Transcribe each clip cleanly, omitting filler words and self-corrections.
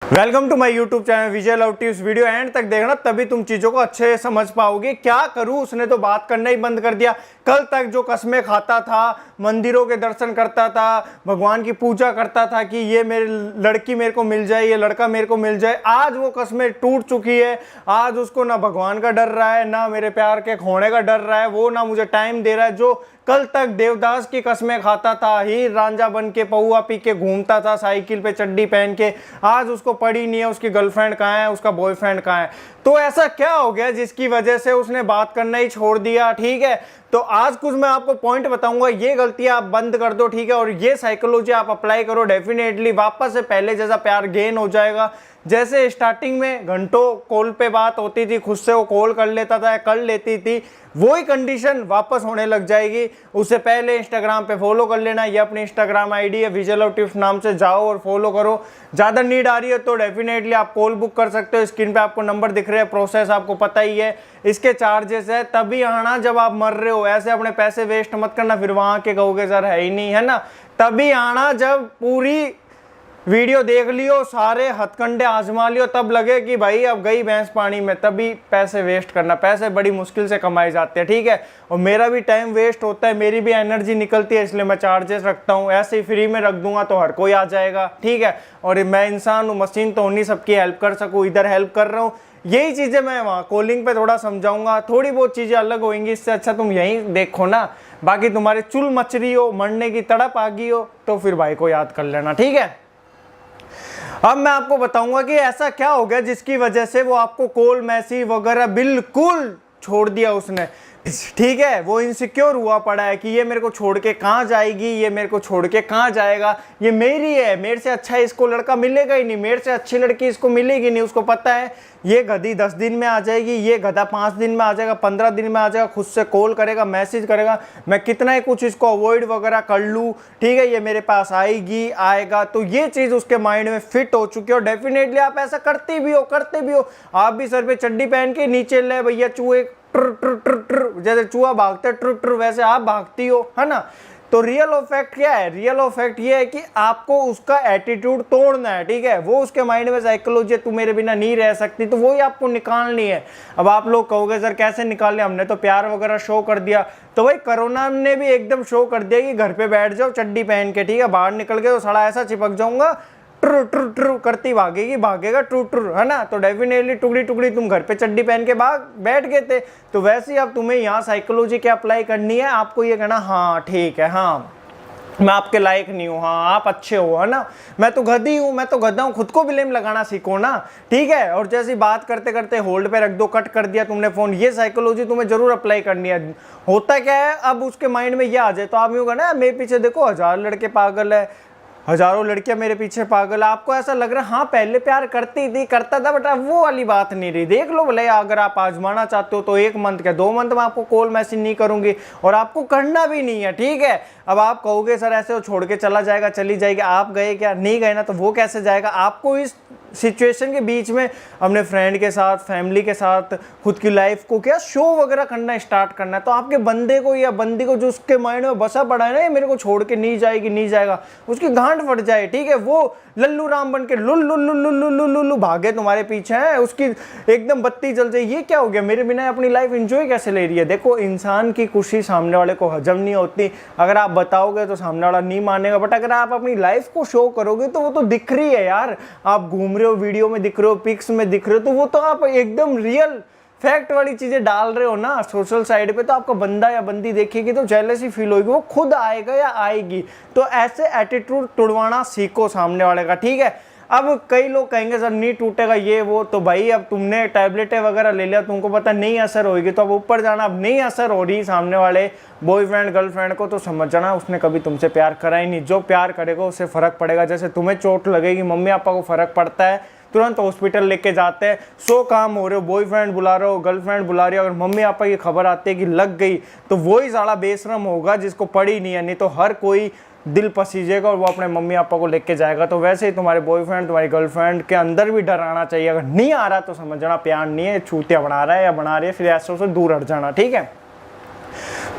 Welcome to my YouTube channel Vijay love tips. Video end तक देखना, तभी तुम चीजों को अच्छे से समझ पाओगे। क्या करूं, उसने तो बात करना ही बंद कर दिया। कल तक जो कस्में खाता था, मंदिरों के दर्शन करता था, भगवान की पूजा करता था कि ये मेरी लड़की मेरे को मिल जाए, ये लड़का मेरे को मिल जाए, आज वो कस्में टूट चुकी है। आज उसको ना भगवान का डर रहा है, ना मेरे प्यार के खोने का डर रहा है, वो ना मुझे टाइम दे रहा है। जो कल तक देवदास की कस्में खाता था, हीर रांझा बन के पौआ पी के घूमता था साइकिल पे चड्डी पहन के, आज उसको पड़ी नहीं है उसकी गर्लफ्रेंड कहाँ है, उसका बॉयफ्रेंड कहाँ है। तो ऐसा क्या हो गया जिसकी वजह से उसने बात करना ही छोड़ दिया? ठीक है, तो आज कुछ मैं आपको पॉइंट बताऊंगा, ये गलतियां आप बंद कर दो। ठीक है, और ये साइकोलॉजी आप अप्लाई करो, डेफिनेटली वापस से पहले जैसा प्यार गेन हो जाएगा। जैसे स्टार्टिंग में घंटों कॉल पे बात होती थी, खुद से वो कॉल कर लेता था, कर लेती थी, वही कंडीशन वापस होने लग जाएगी। उससे पहले इंस्टाग्राम पे फॉलो कर लेना, ये अपनी इंस्टाग्राम आईडी है विजय लव टिप्स नाम से, जाओ और फॉलो करो। ज़्यादा नीड आ रही है तो डेफिनेटली आप कॉल बुक कर सकते हो, स्क्रीन पे आपको नंबर दिख रहे हैं, प्रोसेस आपको पता ही है। इसके चार्जेस है, तभी आना जब आप मर रहे हो। ऐसे अपने पैसे वेस्ट मत करना, फिर वहाँ के कहोगे सर है ही नहीं, है ना। तभी आना जब पूरी वीडियो देख लियो, सारे हथकंडे आजमा लियो, तब लगे कि भाई अब गई भैंस पानी में, तभी पैसे वेस्ट करना। पैसे बड़ी मुश्किल से कमाए जाते हैं, ठीक है। और मेरा भी टाइम वेस्ट होता है, मेरी भी एनर्जी निकलती है, इसलिए मैं चार्जेस रखता हूँ। ऐसे ही फ्री में रख दूंगा तो हर कोई आ जाएगा, ठीक है। और मैं इंसान हूँ, मशीन तो नहीं सबकी हेल्प कर सकूँ, इधर हेल्प कर रहा हूँ। यही चीज़ें मैं वहाँ कॉलिंग पे थोड़ा समझाऊंगा, थोड़ी बहुत चीज़ें अलग होंगी। इससे अच्छा तुम यहीं देखो ना। बाकी तुम्हारे चुल मच रही हो, मरने की तड़प आ गई हो, तो फिर भाई को याद कर लेना, ठीक है। अब मैं आपको बताऊंगा कि ऐसा क्या हो गया जिसकी वजह से वो आपको कॉल मैसेज वगैरह बिल्कुल छोड़ दिया उसने, ठीक है। वो इनसिक्योर हुआ पड़ा है कि ये मेरे को छोड़ के कहाँ जाएगी, ये मेरे को छोड़ के कहाँ जाएगा, ये मेरी है, मेरे से अच्छा इसको लड़का मिलेगा ही नहीं, मेरे से अच्छी लड़की इसको मिलेगी नहीं। उसको पता है ये गधी 10 दिन में आ जाएगी, ये गधा 5 दिन में आ जाएगा, 15 दिन में आ जाएगा, खुद से कॉल करेगा, मैसेज करेगा, मैं कितना ही कुछ इसको अवॉइड वगैरह कर लूँ, ठीक है, ये मेरे पास आएगी आएगा। तो ये चीज़ उसके माइंड में फिट हो चुकी है। और डेफिनेटली आप ऐसा करते भी हो। आप भी सर पे चड्डी पहन के नीचे ले भैया चूहे ट्र ट्र ट्र ट्र, जैसे चूहा भागता है ट्र ट्र, वैसे आप भागती हो, है ना। तो रियल इफेक्ट क्या है? रियल इफेक्ट ये है कि आपको उसका एटीट्यूड तोड़ना है, ठीक है। वो उसके माइंड में साइकोलॉजी है, तू मेरे बिना नहीं रह सकती, तो वही आपको निकालनी है। अब आप लोग कहोगे सर कैसे निकाले, हमने तो प्यार वगैरह शो कर दिया। तो भाई कोरोना ने भी एकदम शो कर दिया कि घर पे बैठ जाओ चड्डी पहन के, ठीक है। बाहर निकल के तो सड़ा ऐसा चिपक जाऊंगा, ट्रू ट्रू ट्रू करती भागेगा ट्रू ट्रू, है ना। तो डेफिनेटली टुकड़ी टुकड़ी तुम घर पे चड्डी पहन के बैठ गए थे। तो वैसे ही अब तुम्हें यहाँ साइकोलॉजी क्या अप्लाई करनी है, आपको ये कहना हाँ ठीक है, हाँ मैं आपके लायक नहीं हूँ, हाँ आप अच्छे हो, है ना, मैं तो गधी हूँ, मैं तो गधा हूँ। खुद को ब्लेम लगाना सीखो ना, ठीक है। और जैसी बात करते करते होल्ड पे रख दो, कट कर दिया तुमने फोन, ये साइकोलॉजी तुम्हें जरूर अप्लाई करनी है। होता क्या है, अब उसके माइंड में ये आ जाए तो आप यूँ कहना मेरे पीछे देखो 1000 लड़के पागल है, हजारों लड़कियां मेरे पीछे पागल है। आपको ऐसा लग रहा है हाँ पहले प्यार करता था, बट अब वो वाली बात नहीं रही। देख लो भले, अगर आप आजमाना चाहते हो तो 1 मंथ क्या 2 मंथ में आपको कॉल मैसेज नहीं करूंगी, और आपको करना भी नहीं है, ठीक है। अब आप कहोगे सर ऐसे वो छोड़ के चला जाएगा, चली जाएगी, आप गए क्या? नहीं गए ना, तो वो कैसे जाएगा? आपको इस सिचुएशन के बीच में अपने फ्रेंड के साथ, फैमिली के साथ, खुद की लाइफ को क्या शो वगैरह करना स्टार्ट करना है। तो आपके बंदे को या बंदी को जो उसके माइंड में बसा पड़ा है ना, ये मेरे को छोड़ के नहीं जाएगी, नहीं जाएगा, उसकी गांठ फट जाए, ठीक है। वो लल्लू राम बन के लुल्लू भागे तुम्हारे पीछे है, उसकी एकदम बत्ती जल जाए, ये क्या हो गया, मेरे बिना अपनी लाइफ एंजॉय कैसे ले रही है। देखो इंसान की खुशी सामने वाले को हजम नहीं होती। अगर आप बताओगे तो सामने वाला नहीं मानेगा, बट अगर आप अपनी लाइफ को शो करोगे तो वो तो दिख रही है यार। आप घूम रहे हो, वीडियो में दिख रहे हो, पिक्स में दिख रहे हो, तो वो तो आप एकदम रियल फैक्ट वाली चीजें डाल रहे हो ना सोशल साइड पे। तो आपका बंदा या बंदी देखेगी तो जेलसी फील होगी, वो खुद आएगा या आएगी। तो ऐसे एटीट्यूड तुड़वाना सीखो सामने वाले का, ठीक है। अब कई लोग कहेंगे सर नहीं टूटेगा ये वो, तो भाई अब तुमने टैबलेटें वगैरह ले लिया, तुमको पता नहीं असर होगी, तो अब ऊपर जाना। अब नहीं असर हो रही सामने वाले बॉयफ्रेंड गर्लफ्रेंड को, तो समझ जाना उसने कभी तुमसे प्यार करा ही नहीं। जो प्यार करेगा उससे फर्क पड़ेगा। जैसे तुम्हें चोट लगेगी, मम्मी पापा को फर्क पड़ता है, तुरंत हॉस्पिटल लेके जाते हैं, 100 काम हो रहे हो, बॉयफ्रेंड बुला रहे हो, गर्लफ्रेंड बुला रही हो, अगर मम्मी पापा की खबर आती है कि लग गई, तो वही साला बेशरम होगा जिसको पड़ी नहीं है। नहीं तो हर कोई दिल पसीजेगा और वो अपने मम्मी पापा को लेके जाएगा। तो वैसे ही तुम्हारे बॉयफ्रेंड तुम्हारी गर्लफ्रेंड के अंदर भी डर आना चाहिए। अगर नहीं आ रहा तो समझ जाना प्यार नहीं है, छूतिया बना रहा है या बना रही है, फिर ऐसे से दूर हट जाना, ठीक है।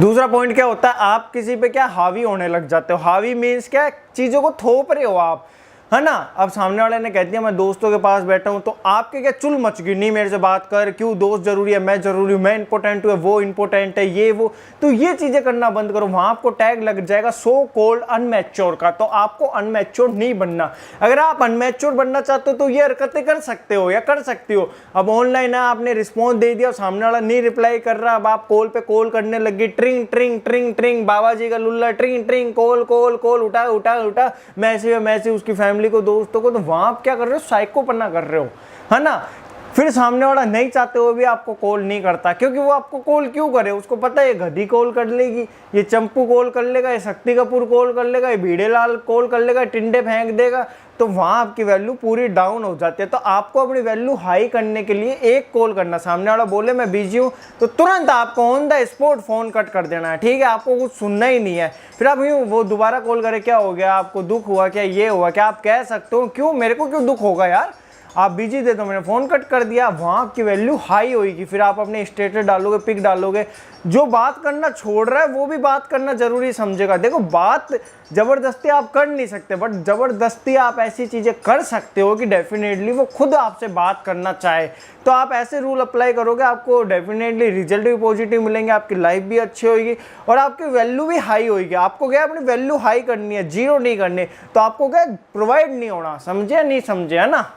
दूसरा पॉइंट क्या होता है, आप किसी पे क्या हावी होने लग जाते हो। हावी मीन्स क्या, चीजों को थोप रहे हो आप। है ना। अब सामने वाले ने कह दिया मैं दोस्तों के पास बैठा हूं, तो आपके क्या चुल मच गई, नहीं मेरे से बात कर, क्यों दोस्त जरूरी है, मैं जरूरी हूं, मैं इंपॉर्टेंट हूं, वो इंपॉर्टेंट है, ये वो। तो ये चीजें करना बंद करो। वहां आपको टैग लग जाएगा सो कॉल्ड अनमैच्योर का, तो आपको अनमैच्योर नहीं बनना। अगर आप अनमैच्योर बनना चाहते हो तो ये हरकतें कर सकते हो या कर सकती हो। अब ऑनलाइन है, आपने रिस्पॉन्स दे दिया, सामने वाला नहीं रिप्लाई कर रहा, अब आप कॉल पे कॉल करने लगी, ट्रिंग ट्रिंग ट्रिंग ट्रिंग, बाबा जी का लुल्ला, ट्रिंग ट्रिंग, कॉल कॉल कॉल, उठा उठा उठा, मैसेज उसकी फैमिली को, दोस्तों को। तो वहां आप क्या कर रहे हो, साइकोपना कर रहे हो, है ना। फिर सामने वाला नहीं चाहते हुए भी आपको कॉल नहीं करता, क्योंकि वो आपको कॉल क्यों करे, उसको पता है ये गधी कॉल कर लेगी, ये चंपू कॉल कर लेगा, ये शक्ति कपूर कॉल कर लेगा, ये भिड़े लाल कॉल कर लेगा, टिंडे फेंक देगा। तो वहां आपकी वैल्यू पूरी डाउन हो जाती है। तो आपको अपनी वैल्यू हाई करने के लिए एक कॉल करना, सामने वाला बोले मैं बिजी हूँ तो तुरंत आपको on the spot phone cut कर देना है, ठीक है, आपको कुछ सुनना ही नहीं है। फिर आप यूँ वो दोबारा कॉल करे, क्या हो गया, आपको दुख हुआ क्या, ये हुआ क्या, आप कह सकते हो क्यों, मेरे को क्यों दुख होगा यार, आप बिजी थे तो मैंने फोन कट कर दिया। वहां आपकी वैल्यू हाई होगी। फिर आप अपने स्टेटस डालोगे, पिक डालोगे, जो बात करना छोड़ रहा है वो भी बात करना जरूरी समझेगा। देखो बात जबरदस्ती आप कर नहीं सकते, बट जबरदस्ती आप ऐसी चीजें कर सकते हो कि डेफिनेटली वो खुद आपसे बात करना चाहे। तो आप ऐसे रूल अप्लाई करोगे, आपको डेफिनेटली रिजल्ट भी पॉजिटिव मिलेंगे, आपकी लाइफ भी अच्छी होगी और आपकी वैल्यू भी हाई होगी। आपको क्या अपनी वैल्यू हाई करनी है, जीरो नहीं करनी। तो आपको क्या प्रोवाइड नहीं होना, समझे नहीं समझे, है ना।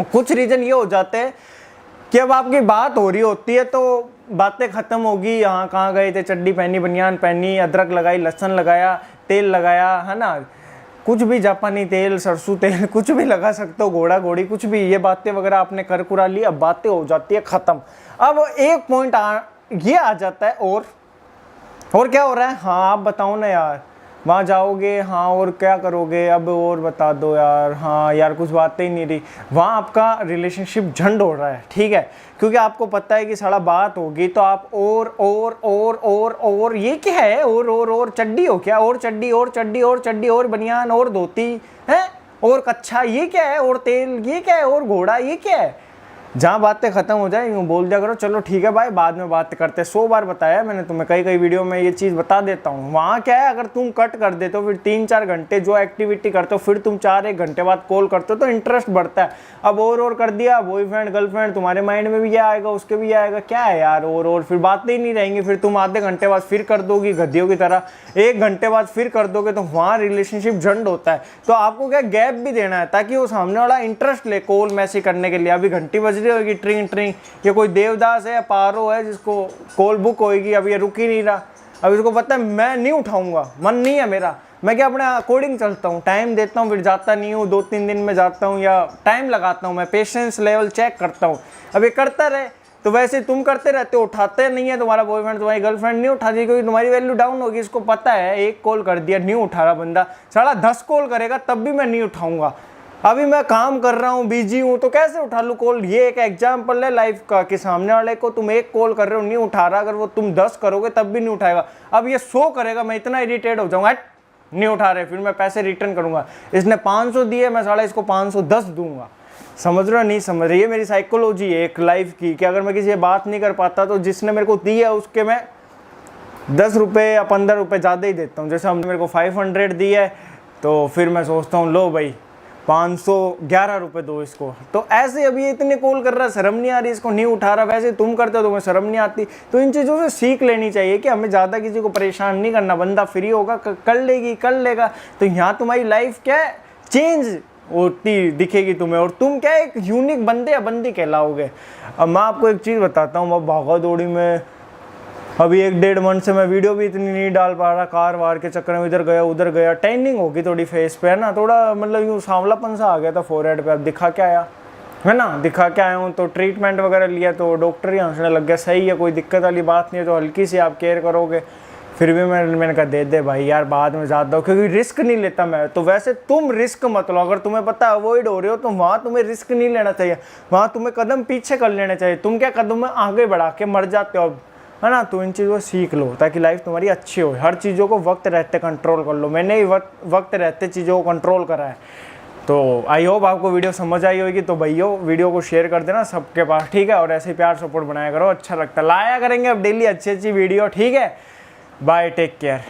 कुछ रीजन ये हो जाते हैं कि अब आपकी बात हो रही होती है तो बातें खत्म होगी, यहाँ कहाँ गए थे, चड्डी पहनी, बनियान पहनी, अदरक लगाई, लहसुन लगाया, तेल लगाया, है ना, कुछ भी जापानी तेल, सरसों तेल, कुछ भी लगा सकते हो, घोड़ा घोड़ी, कुछ भी, ये बातें वगैरह आपने कर कुरा ली, अब बातें हो जाती है खत्म। अब एक पॉइंट ये आ जाता है, और क्या हो रहा है, हाँ आप बताओ ना यार, वहाँ जाओगे, हाँ और क्या करोगे, अब और बता दो यार, हाँ यार कुछ बातें ही नहीं रही। वहाँ आपका रिलेशनशिप झंड हो रहा है, ठीक है, क्योंकि आपको पता है कि साला बात होगी तो आप और ये क्या है, और चड्डी हो क्या, और चड्डी और चड्डी और चड्डी और बनियान और धोती है और कच्छा, ये क्या है, और तेल ये क्या है, और घोड़ा ये क्या है। जहाँ बातें खत्म हो जाए यूँ बोल दिया करो, चलो ठीक है भाई बाद में बात करते हैं। 100 बार बताया मैंने तुम्हें, कई वीडियो में ये चीज़ बता देता हूँ। वहाँ क्या है, अगर तुम कट कर देते हो फिर 3-4 घंटे जो एक्टिविटी करते हो, फिर तुम 4-1 घंटे बाद कॉल करते हो तो इंटरेस्ट बढ़ता है। अब और कर दिया, बॉयफ्रेंड गर्लफ्रेंड, तुम्हारे माइंड में भी ये आएगा, उसके भी आएगा, क्या है यार, और फिर बातें ही नहीं रहेंगी। फिर तुम आधे घंटे बाद फिर कर दोगी गधियों की तरह, 1 घंटे बाद फिर कर दोगे, तो वहाँ रिलेशनशिप झंड होता है। तो आपको क्या गैप भी देना है ताकि वो सामने वाला इंटरेस्ट ले कॉल मैसेज करने के लिए। अभी घंटी बज रही होगी, ट्रिंग ट्रिंग, ये कोई देवदास है या पारो है जिसको कॉल बुक होएगी, अब ये रुक ही नहीं रहा। अब इसको पता है मैं नहीं उठाऊंगा, मन नहीं है मेरा, मैं क्या अपने अकॉर्डिंग चलता हूँ, टाइम देता हूँ, फिर जाता नहीं हूँ, 2-3 दिन में जाता हूँ या टाइम लगाता हूँ, मैं पेशेंस लेवल चेक करता हूँ। अब ये करता रहे तो वैसे तुम करते रहते हो, उठाते नहीं है, तुम्हारा बॉयफ्रेंड तुम्हारी गर्लफ्रेंड नहीं उठाती क्योंकि तुम्हारी वैल्यू डाउन होगी। इसको पता है, एक कॉल कर दिया नहीं उठा रहा बंदा, साला 10 कॉल करेगा तब भी मैं नहीं उठाऊंगा। अभी मैं काम कर रहा हूँ, बिजी हूँ, तो कैसे उठा लूँ कॉल। ये एक एग्जाम्पल है लाइफ का कि सामने वाले को तुम एक कॉल कर रहे हो नहीं उठा रहा, अगर वो तुम 10 करोगे तब भी नहीं उठाएगा। अब ये 100 करेगा, मैं इतना इरिटेट हो जाऊंगा, नहीं उठा रहे, फिर मैं पैसे रिटर्न करूंगा। इसने 500 दिए, मैं साला इसको 510 दूंगा। समझ रहे हो नहीं समझ रहे, ये मेरी साइकोलॉजी है एक लाइफ की कि अगर मैं किसी से बात नहीं कर पाता तो जिसने मेरे को दी है उसके मैं 10 रुपये या 15 रुपये ज़्यादा ही देता हूँ। जैसे हमने मेरे को 500 दी है तो फिर मैं सोचता हूँ लो भाई 511 रुपये दो इसको। तो ऐसे अभी ये इतने कॉल कर रहा है, शर्म नहीं आ रही, इसको नहीं उठा रहा, वैसे तुम करते हो तो मैं शर्म नहीं आती। तो इन चीज़ों से सीख लेनी चाहिए कि हमें ज़्यादा किसी को परेशान नहीं करना, बंदा फ्री होगा कर लेगा। तो यहाँ तुम्हारी लाइफ क्या है, चेंज होती दिखेगी तुम्हें और तुम क्या एक यूनिक बंदे या बंदी कहलाओगे। अब मैं आपको एक चीज़ बताता हूँ, मैं भागा दौड़ी में अभी 1-1.5 मंथ से मैं वीडियो भी इतनी नहीं डाल पा रहा, कार वार के चक्कर में इधर गया उधर गया, टैनिंग होगी थोड़ी फेस पे, है ना, थोड़ा मतलब यूँ सांवलापन सा आ गया था फोरहेड पे। अब दिखा क्या आया, है ना, दिखा क्या आया हूँ। तो ट्रीटमेंट वगैरह लिया तो डॉक्टर ही हंसने लग गया, सही है कोई दिक्कत वाली बात नहीं है, तो हल्की सी आप केयर करोगे। फिर भी मैंने कहा दे भाई यार बाद में ज़्यादा हो, क्योंकि रिस्क नहीं लेता मैं। तो वैसे तुम रिस्क मत लो, अगर तुम्हें पता अवॉइड हो रहे हो तो वहाँ तुम्हें रिस्क नहीं लेना चाहिए, वहाँ तुम्हें कदम पीछे कर लेना चाहिए। तुम क्या कदम में आगे बढ़ा के मर जाते हो, है ना। तो इन चीज़ों को सीख लो ताकि लाइफ तुम्हारी अच्छी हो। हर चीज़ों को वक्त रहते कंट्रोल कर लो, मैंने ही वक्त रहते चीज़ों को कंट्रोल करा है। तो आई होप आपको वीडियो समझ आई होगी। तो भैया वीडियो को शेयर कर देना सबके पास, ठीक है, और ऐसे ही प्यार सपोर्ट बनाया करो, अच्छा लगता लाया करेंगे अब डेली अच्छी वीडियो, ठीक है। Bye, take care.